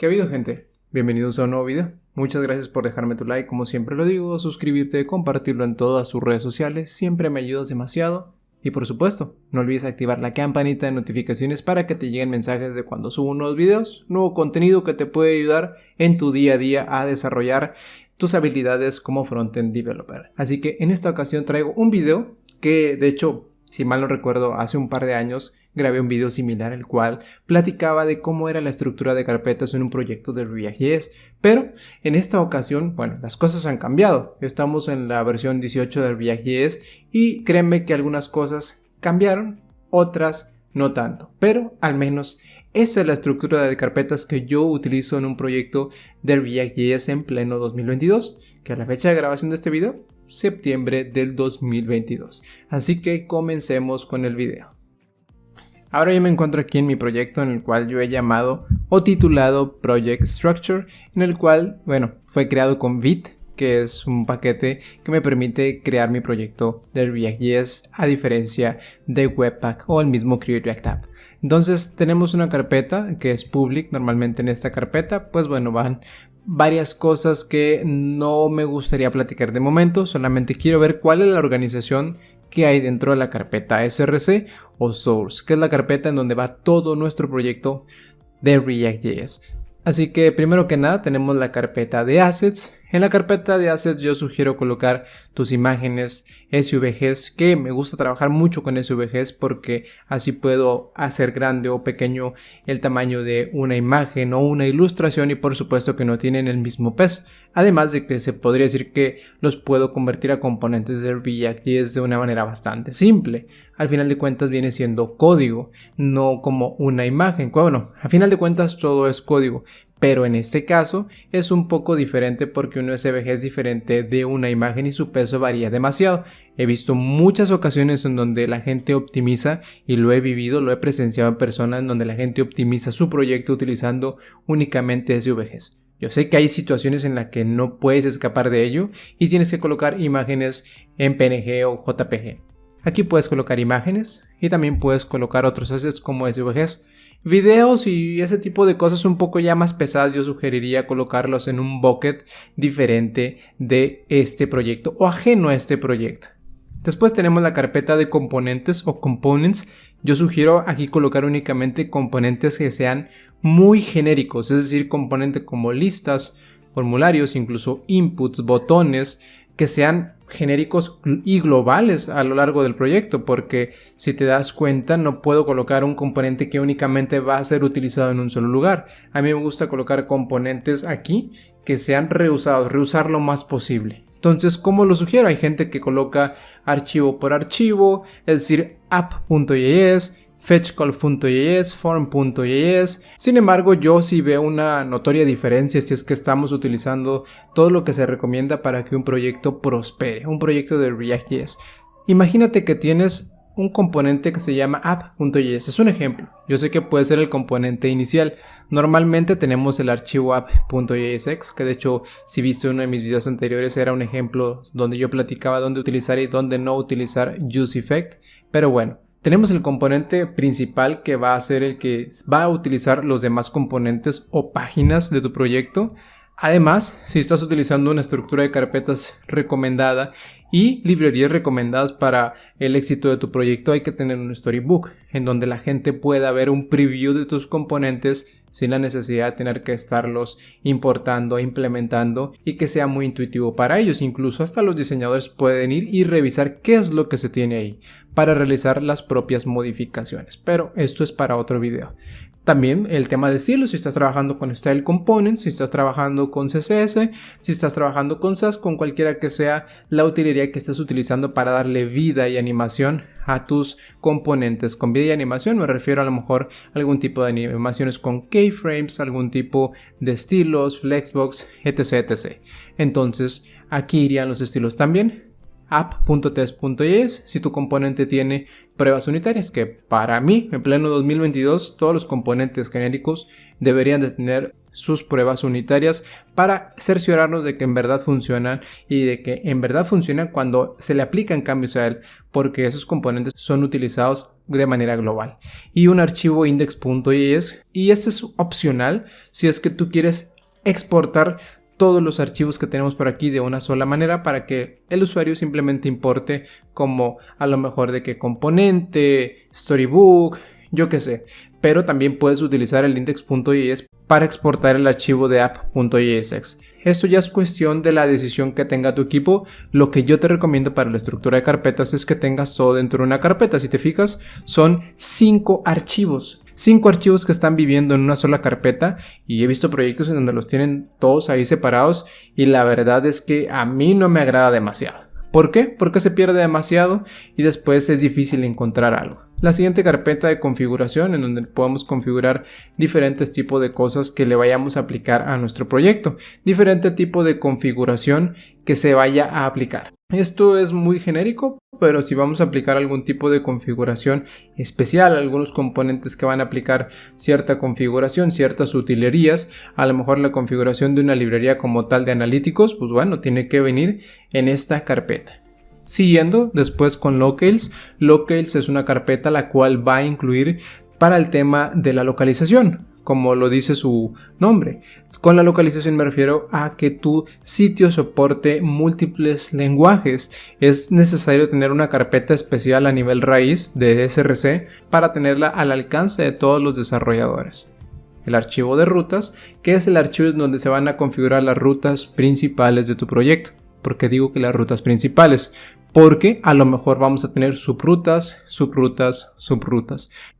¿Qué ha habido, gente? Bienvenidos a un nuevo video. Muchas gracias por dejarme tu like, como siempre lo digo, suscribirte, compartirlo en todas sus redes sociales, siempre me ayudas demasiado. Y por supuesto, no olvides activar la campanita de notificaciones para que te lleguen mensajes de cuando subo nuevos videos, nuevo contenido que te puede ayudar en tu día a día a desarrollar tus habilidades como frontend developer. Así que en esta ocasión traigo un video que, de hecho, si mal no recuerdo, hace un par de años grabé un video similar, el cual platicaba de cómo era la estructura de carpetas en un proyecto de React.js, pero en esta ocasión, bueno, las cosas han cambiado. Estamos en la versión 18 de React.js y créeme que algunas cosas cambiaron, otras no tanto, pero al menos esa es la estructura de carpetas que yo utilizo en un proyecto de React.js en pleno 2022, que a la fecha de grabación de este video, septiembre del 2022. Así que comencemos con el video. Ahora ya me encuentro aquí en mi proyecto, en el cual yo he llamado o titulado Project Structure, en el cual, bueno, fue creado con Vite, que es un paquete que me permite crear mi proyecto de React.js a diferencia de Webpack o el mismo Create React App. Entonces tenemos una carpeta que es public. Normalmente en esta carpeta, pues bueno, van varias cosas que no me gustaría platicar de momento, solamente quiero ver cuál es la organización que hay dentro de la carpeta src o source, que es la carpeta en donde va todo nuestro proyecto de React.js. Así que primero que nada tenemos la carpeta de assets. En la carpeta de assets yo sugiero colocar tus imágenes SVGs, que me gusta trabajar mucho con SVGs porque así puedo hacer grande o pequeño el tamaño de una imagen o una ilustración, y por supuesto que no tienen el mismo peso. Además de que se podría decir que los puedo convertir a componentes de React.js de una manera bastante simple. Al final de cuentas viene siendo código, no como una imagen. Bueno, al final de cuentas todo es código. Pero en este caso es un poco diferente porque un SVG es diferente de una imagen y su peso varía demasiado. He visto muchas ocasiones en donde la gente optimiza, y lo he vivido, lo he presenciado en persona, en donde la gente optimiza su proyecto utilizando únicamente SVGs. Yo sé que hay situaciones en las que no puedes escapar de ello y tienes que colocar imágenes en PNG o JPG. Aquí puedes colocar imágenes y también puedes colocar otros assets como SVGs. Videos y ese tipo de cosas un poco ya más pesadas, yo sugeriría colocarlos en un bucket diferente de este proyecto o ajeno a este proyecto. Después tenemos la carpeta de componentes o components. Yo sugiero aquí colocar únicamente componentes que sean muy genéricos, es decir, componentes como listas, formularios, incluso inputs, botones, que sean genéricos y globales a lo largo del proyecto, porque si te das cuenta no puedo colocar un componente que únicamente va a ser utilizado en un solo lugar. A mí me gusta colocar componentes aquí que sean reusados, reusar lo más posible. Entonces, ¿cómo lo sugiero? Hay gente que coloca archivo por archivo, es decir, app.js, fetchcall.js, form.js. Sin embargo, yo sí veo una notoria diferencia si es que estamos utilizando todo lo que se recomienda para que un proyecto prospere, un proyecto de React.js. Imagínate que tienes un componente que se llama app.js, es un ejemplo. Yo sé que puede ser el componente inicial. Normalmente tenemos el archivo app.jsx, que de hecho si viste uno de mis videos anteriores era un ejemplo donde yo platicaba dónde utilizar y dónde no utilizar useEffect. Pero bueno, tenemos el componente principal que va a ser el que va a utilizar los demás componentes o páginas de tu proyecto. Además, si estás utilizando una estructura de carpetas recomendada y librerías recomendadas para el éxito de tu proyecto, hay que tener un storybook en donde la gente pueda ver un preview de tus componentes sin la necesidad de tener que estarlos importando, implementando, y que sea muy intuitivo para ellos. Incluso hasta los diseñadores pueden ir y revisar qué es lo que se tiene ahí para realizar las propias modificaciones. Pero esto es para otro video. También el tema de estilo, si estás trabajando con Style Components, si estás trabajando con CSS, si estás trabajando con Sass, con cualquiera que sea la utilería que estés utilizando para darle vida y animación a tus componentes. Con vida y animación me refiero a lo mejor a algún tipo de animaciones con keyframes, algún tipo de estilos, flexbox, etc, etc. Entonces aquí irían los estilos también. App.test.js, si tu componente tiene pruebas unitarias, que para mí, en pleno 2022, todos los componentes genéricos deberían de tener sus pruebas unitarias para cerciorarnos de que en verdad funcionan y de que en verdad funcionan cuando se le aplican cambios a él, porque esos componentes son utilizados de manera global. Y un archivo index.js, y este es opcional si es que tú quieres exportar todos los archivos que tenemos por aquí de una sola manera para que el usuario simplemente importe, como a lo mejor de qué componente, storybook, yo qué sé. Pero también puedes utilizar el index.js para exportar el archivo de app.jsx. Esto ya es cuestión de la decisión que tenga tu equipo. Lo que yo te recomiendo para la estructura de carpetas es que tengas todo dentro de una carpeta. Si te fijas, son 5 archivos. 5 archivos que están viviendo en una sola carpeta, y he visto proyectos en donde los tienen todos ahí separados y la verdad es que a mí no me agrada demasiado. ¿Por qué? Porque se pierde demasiado y después es difícil encontrar algo. La siguiente carpeta de configuración, en donde podemos configurar diferentes tipos de cosas que le vayamos a aplicar a nuestro proyecto. Diferente tipo de configuración que se vaya a aplicar. Esto es muy genérico, pero si vamos a aplicar algún tipo de configuración especial, algunos componentes que van a aplicar cierta configuración, ciertas utilerías, a lo mejor la configuración de una librería como tal de analíticos, pues bueno, tiene que venir en esta carpeta. Siguiendo después con Locales. Locales es una carpeta la cual va a incluir para el tema de la localización, como lo dice su nombre. Con la localización me refiero a que tu sitio soporte múltiples lenguajes. Es necesario tener una carpeta especial a nivel raíz de SRC para tenerla al alcance de todos los desarrolladores. El archivo de rutas, que es el archivo en donde se van a configurar las rutas principales de tu proyecto. ¿Por qué digo que las rutas principales? Porque a lo mejor vamos a tener subrutas.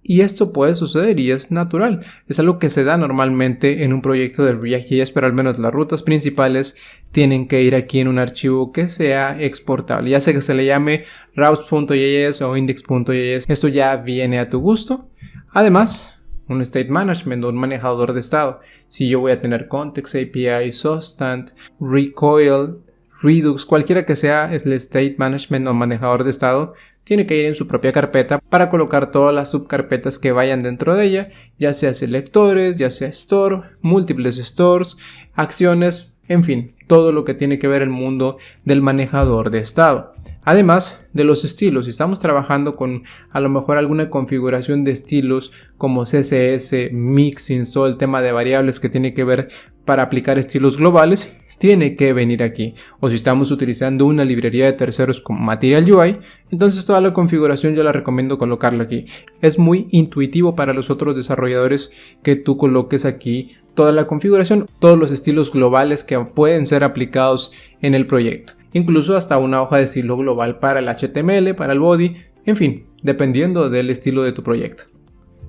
Y esto puede suceder y es natural. Es algo que se da normalmente en un proyecto de React.js, pero al menos las rutas principales tienen que ir aquí en un archivo que sea exportable. Ya sea que se le llame routes.js o index.js, esto ya viene a tu gusto. Además, un state management o un manejador de estado. Si yo voy a tener context API, Substant, Recoil, Redux, cualquiera que sea el state management o manejador de estado, tiene que ir en su propia carpeta para colocar todas las subcarpetas que vayan dentro de ella, ya sea selectores, ya sea store, múltiples stores, acciones, en fin, todo lo que tiene que ver el mundo del manejador de estado. Además de los estilos, si estamos trabajando con a lo mejor alguna configuración de estilos como CSS, mixing, todo el tema de variables que tiene que ver para aplicar estilos globales, tiene que venir aquí. O si estamos utilizando una librería de terceros como Material UI, entonces toda la configuración yo la recomiendo colocarla aquí. Es muy intuitivo para los otros desarrolladores que tú coloques aquí toda la configuración, todos los estilos globales que pueden ser aplicados en el proyecto. Incluso hasta una hoja de estilo global para el HTML, para el body, en fin, dependiendo del estilo de tu proyecto.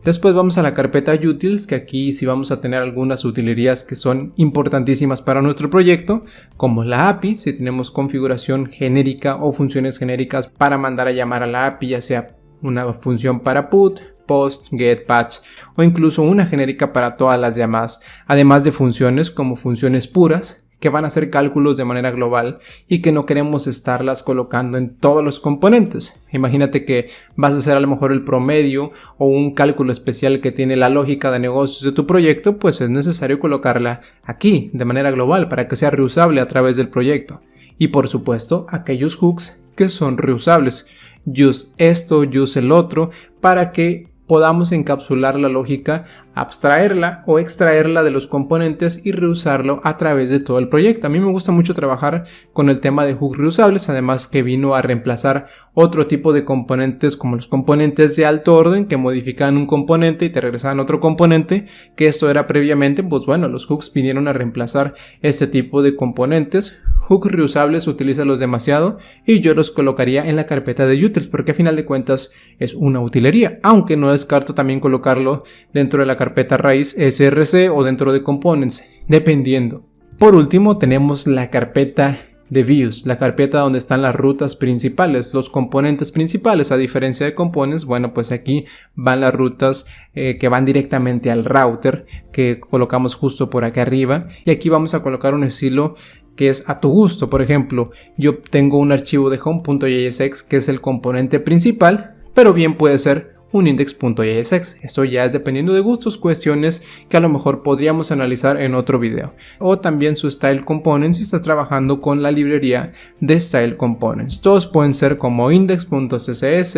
Después vamos a la carpeta utils, que aquí sí vamos a tener algunas utilerías que son importantísimas para nuestro proyecto, como la API, si tenemos configuración genérica o funciones genéricas para mandar a llamar a la API, ya sea una función para put, post, get, patch o incluso una genérica para todas las llamadas, además de funciones como funciones puras, que van a hacer cálculos de manera global y que no queremos estarlas colocando en todos los componentes. Imagínate que vas a hacer a lo mejor el promedio o un cálculo especial que tiene la lógica de negocios de tu proyecto, pues es necesario colocarla aquí de manera global para que sea reusable a través del proyecto. Y por supuesto, aquellos hooks que son reusables. Use esto, use el otro, para que podamos encapsular la lógica, abstraerla o extraerla de los componentes y reusarlo a través de todo el proyecto. A mí me gusta mucho trabajar con el tema de hooks reusables, además que vino a reemplazar otro tipo de componentes como los componentes de alto orden que modificaban un componente y te regresaban otro componente, que esto era previamente. Pues bueno, los hooks vinieron a reemplazar este tipo de componentes. Hooks reusables, utilízalos demasiado y yo los colocaría en la carpeta de utils porque a final de cuentas es una utilería, aunque no descarto también colocarlo dentro de la carpeta raíz SRC o dentro de components, dependiendo. Por último tenemos la carpeta de views, la carpeta donde están las rutas principales, los componentes principales. A diferencia de components, bueno, pues aquí van las rutas que van directamente al router, que colocamos justo por acá arriba, y aquí vamos a colocar un estilo que es a tu gusto. Por ejemplo, yo tengo un archivo de home.jsx que es el componente principal, pero bien puede ser un index.jsx. Esto ya es dependiendo de gustos, cuestiones que a lo mejor podríamos analizar en otro video. O también su style components si estás trabajando con la librería de style components. Todos pueden ser como index.css,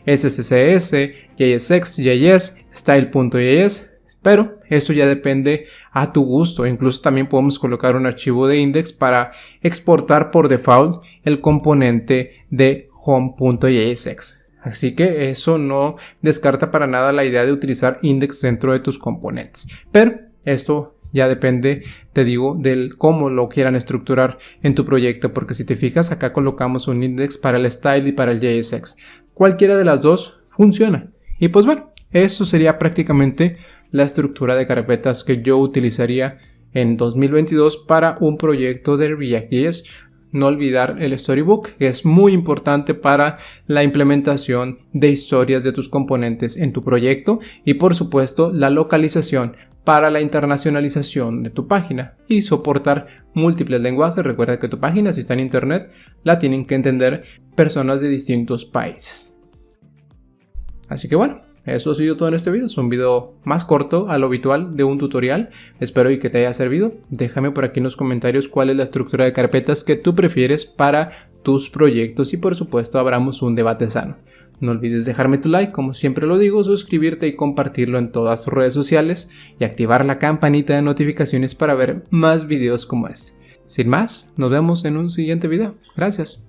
sccss, jsx, js, style.js. Pero esto ya depende a tu gusto. Incluso también podemos colocar un archivo de index para exportar por default el componente de home.jsx. Así que eso no descarta para nada la idea de utilizar index dentro de tus componentes. Pero esto ya depende, te digo, del cómo lo quieran estructurar en tu proyecto. Porque si te fijas, acá colocamos un index para el style y para el JSX. Cualquiera de las dos funciona. Y pues bueno, eso sería prácticamente la estructura de carpetas que yo utilizaría en 2022 para un proyecto de React.js. No olvidar el storybook, que es muy importante para la implementación de historias de tus componentes en tu proyecto, y por supuesto la localización para la internacionalización de tu página y soportar múltiples lenguajes. Recuerda que tu página, si está en internet, la tienen que entender personas de distintos países. Así que bueno, eso ha sido todo en este video. Es un video más corto a lo habitual de un tutorial. Espero que te haya servido. Déjame por aquí en los comentarios cuál es la estructura de carpetas que tú prefieres para tus proyectos y por supuesto abramos un debate sano. No olvides dejarme tu like, como siempre lo digo, suscribirte y compartirlo en todas tus redes sociales y activar la campanita de notificaciones para ver más videos como este. Sin más, nos vemos en un siguiente video. Gracias.